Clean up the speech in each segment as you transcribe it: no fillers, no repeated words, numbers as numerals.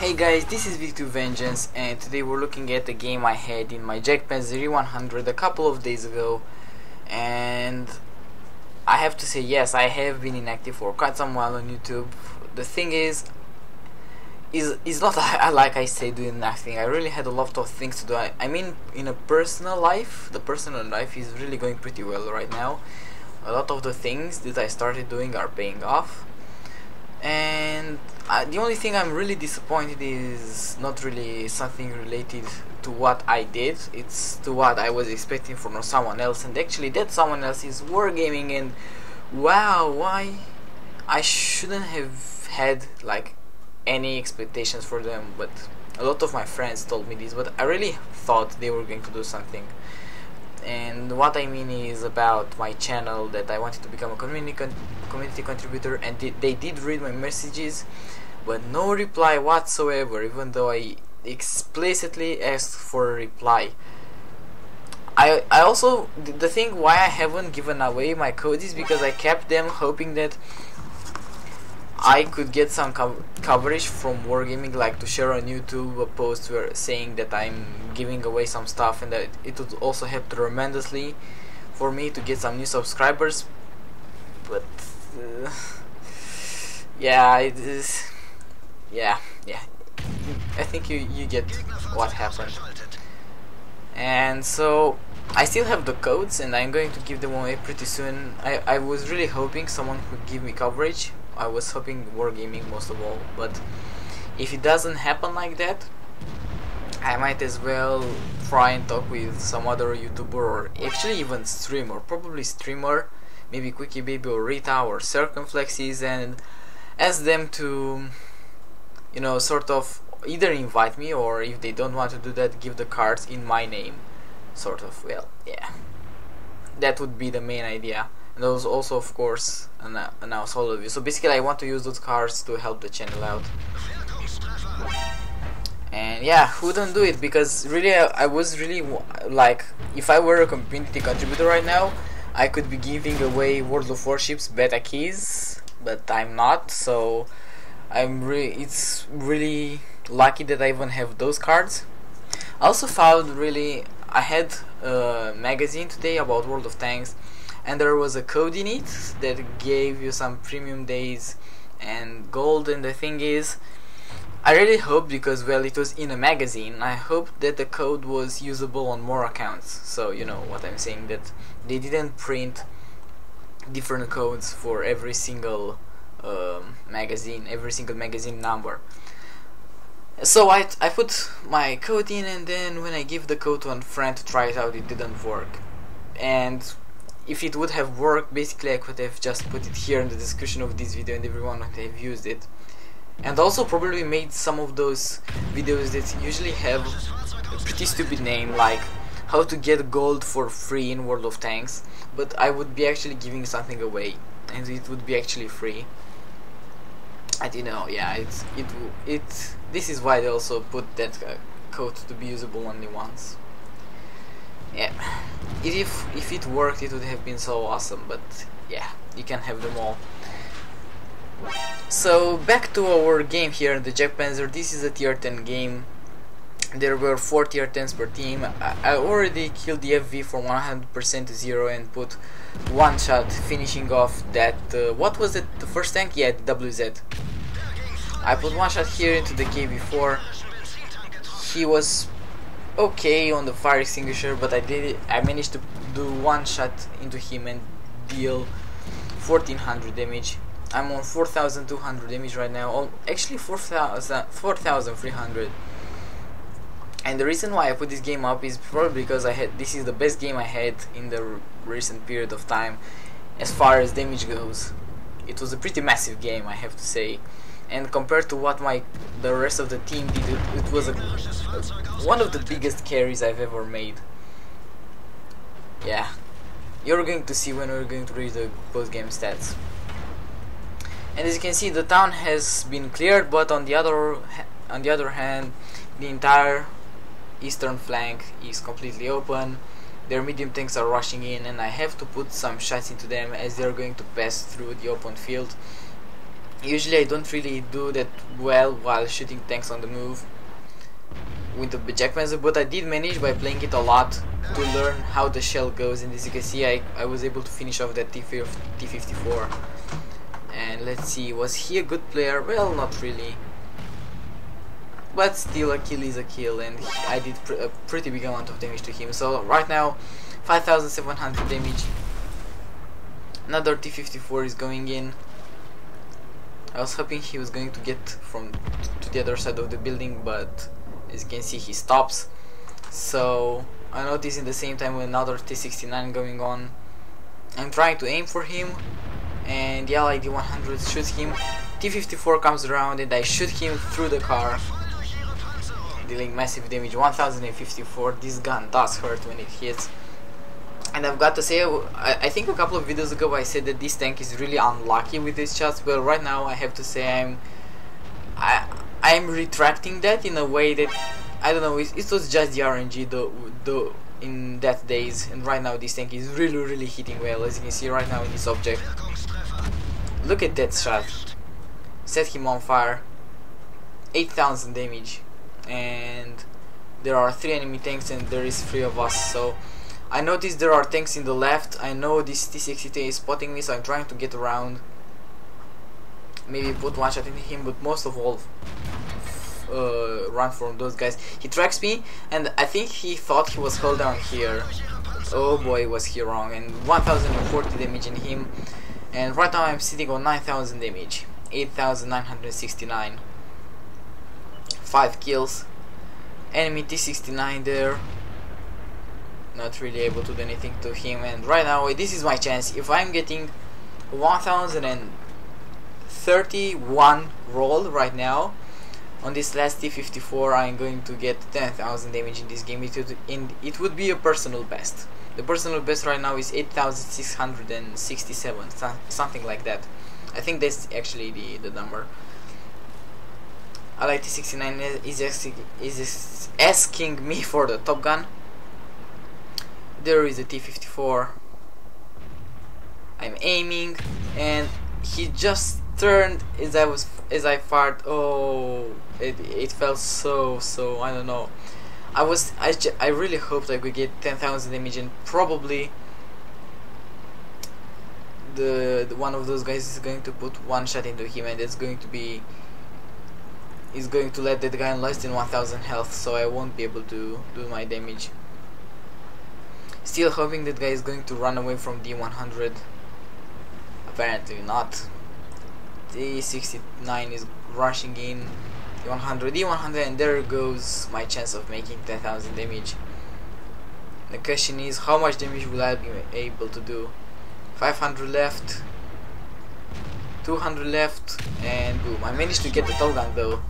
Hey guys, this is Victor Vengeance, and today we're looking at the game I had in my Jagdpanzer E100 a couple of days ago. And I have to say, yes, I have been inactive for quite some while on YouTube. The thing is not like I say doing nothing. I really had a lot of things to do. I mean, in a personal life, the personal life is really going pretty well right now. A lot of the things that I started doing are paying off. And the only thing I'm really disappointed is not really something related to what I did. It's to what I was expecting from someone else, and actually that someone else is wargaming. And wow, why I shouldn't have had like any expectations for them, but a lot of my friends told me this, but I really thought they were going to do something. And what I mean is about my channel, that I wanted to become a community contributor, and they did read my messages, but no reply whatsoever, even though I explicitly asked for a reply. I also, the thing why I haven't given away my codes is because I kept them hoping that I could get some coverage from wargaming, like to share on YouTube a post where saying that I'm giving away some stuff, and that it would also help tremendously for me to get some new subscribers. But yeah, it is. Yeah. I think you get what happened. And so I still have the codes, and I'm going to give them away pretty soon. I was really hoping someone could give me coverage. I was hoping wargaming most of all, but if it doesn't happen like that, I might as well try and talk with some other YouTuber, or actually even streamer, probably streamer, maybe Quickie Baby or Rita or Circumflexes, and ask them to, you know, sort of either invite me, or if they don't want to do that, give the cards in my name, sort of. Well, yeah, that would be the main idea. And those also, of course, announce all of you. So basically I want to use those cards to help the channel out. And yeah, who wouldn't do it? Because really I was really like, if I were a community contributor right now, I could be giving away World of Warships beta keys, but I'm not. So it's really lucky that I even have those cards. I also found I had a magazine today about World of Tanks, and there was a code in it that gave you some premium days and gold. And the thing is, I really hope, because well, it was in a magazine, I hope that the code was usable on more accounts. So you know what I'm saying, that they didn't print different codes for every single magazine, every single magazine number. So I put my code in, and then when I give the code to a friend to try it out, it didn't work. And if it would have worked, basically I could have just put it here in the description of this video and everyone would have used it. And also probably made some of those videos that usually have a pretty stupid name, like how to get gold for free in World of Tanks, but I would be actually giving something away, and it would be actually free. And you know, yeah, this is why they also put that code to be usable only once. Yeah, if it worked, it would have been so awesome, but yeah, you can have them all. So back to our game here in the Jagdpanzer. This is a tier 10 game. There were 4 tier 10s per team. I already killed the FV from 100% to 0 and put one shot, finishing off that, what was it, the first tank? Yeah, the WZ. I put one shot here into the KB4. He was okay on the fire extinguisher, but I managed to do one shot into him and deal 1400 damage. I'm on 4200 damage right now, actually 4300. And the reason why I put this game up is probably because this is the best game I had in the recent period of time as far as damage goes. It was a pretty massive game, I have to say. And compared to what the rest of the team did, it was one of the biggest carries I've ever made. Yeah, you're going to see when we're going to read the post-game stats. And as you can see, the town has been cleared, but on the other hand, the entire eastern flank is completely open. Their medium tanks are rushing in, and I have to put some shots into them as they're going to pass through the open field. Usually I don't really do that well while shooting tanks on the move with the Jagdpanzer, but I did manage by playing it a lot to learn how the shell goes, and as you can see I was able to finish off that T-54. And let's see, was he a good player? Well, not really, but still a kill is a kill, and I did a pretty big amount of damage to him. So right now 5,700 damage. Another T-54 is going in. I was hoping he was going to get from to the other side of the building, but as you can see he stops. So I noticed in the same time another T-69 going on. I'm trying to aim for him, and yeah, like the E100 shoots him. T-54 comes around and I shoot him through the car, dealing massive damage. 1054. This gun does hurt when it hits. And I've got to say, I think a couple of videos ago I said that this tank is really unlucky with these shots. Well, right now I have to say I'm retracting that in a way that, I don't know, it was just the RNG though in that days, and right now this tank is really hitting well, as you can see right now in this object. Look at that shot. Set him on fire. 8,000 damage, and there are 3 enemy tanks and there is 3 of us. So I noticed there are tanks in the left. I know this T-62 is spotting me, so I'm trying to get around, maybe put one shot into him, but most of all run from those guys. He tracks me, and I think he thought he was held down here. Oh boy, was he wrong. And 1040 damage in him, and right now I'm sitting on 9,000 damage. 8,969. 5 kills. Enemy T-69 there. Not really able to do anything to him, and right now this is my chance. If I'm getting 1031 roll right now on this last T-54, I'm going to get 10,000 damage in this game. It would be a personal best. The personal best right now is 8,667, something like that. I think that's actually the number. I like T-69 is asking me for the Top Gun. There is a T-54. I'm aiming, and he just turned as I fired. Oh, it felt so I don't know. I really hoped I could get 10,000 damage, and probably the one of those guys is going to put one shot into him, and it's going to let that guy in less than 1,000 health, so I won't be able to do my damage. Still hoping that guy is going to run away from D100. Apparently not. D69 is rushing in. D100, and there goes my chance of making 10,000 damage. The question is, how much damage will I be able to do? 500 left, 200 left, and boom. I managed to get the Top Gun though,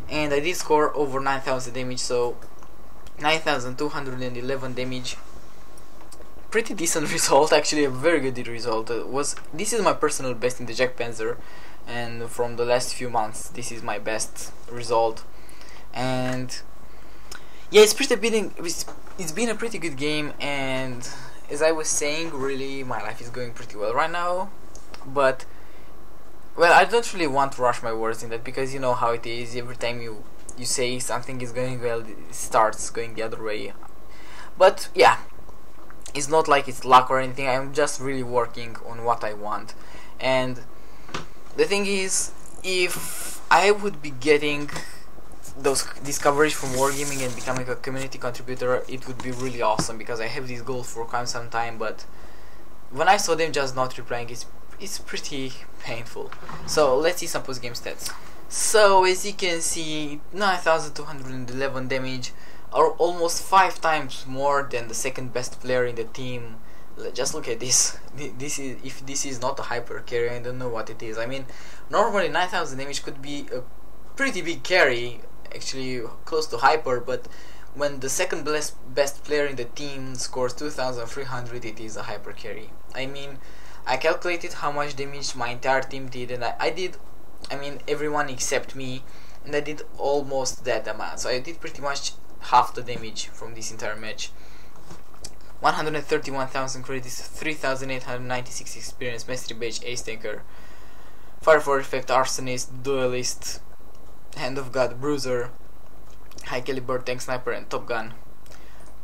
and I did score over 9,000 damage, so 9,211 damage. Pretty decent result, actually a very good result. This is my personal best in the Jagdpanzer, and from the last few months this is my best result. And yeah, it's been a pretty good game, and as I was saying, really my life is going pretty well right now. But well, I don't really want to rush my words in that, because you know how it is. Every time you say something is going well, it starts going the other way. But yeah, it's not like it's luck or anything. I'm just really working on what I want. And the thing is, if I would be getting this coverage from Wargaming and becoming a community contributor, it would be really awesome, because I have these goals for quite some time, but when I saw them just not replying, it's pretty painful. So let's see some post game stats. So as you can see, 9,211 damage, or almost 5 times more than the second best player in the team. Just look at this. If this is not a hyper carry, I don't know what it is. I mean, normally 9,000 damage could be a pretty big carry, actually close to hyper, but when the second best player in the team scores 2,300, it is a hyper carry. I mean, I calculated how much damage my entire team did, and I did, I mean, everyone except me, and I did almost that amount. So I did pretty much half the damage from this entire match. 131,000 credits, 3,896 experience, mastery badge, ace tanker. Fire for Effect, Arsonist, Duelist, Hand of God, Bruiser, High Caliber, Tank Sniper, and Top Gun.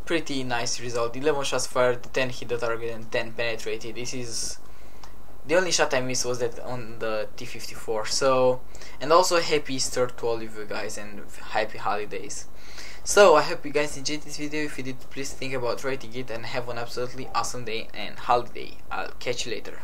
Pretty nice result. 11 shots fired, 10 hit the target, and 10 penetrated. This is the only shot I missed was that on the T-54. So, and also happy Easter to all of you guys and happy holidays. So I hope you guys enjoyed this video. If you did, please think about rating it and have an absolutely awesome day and holiday. I'll catch you later.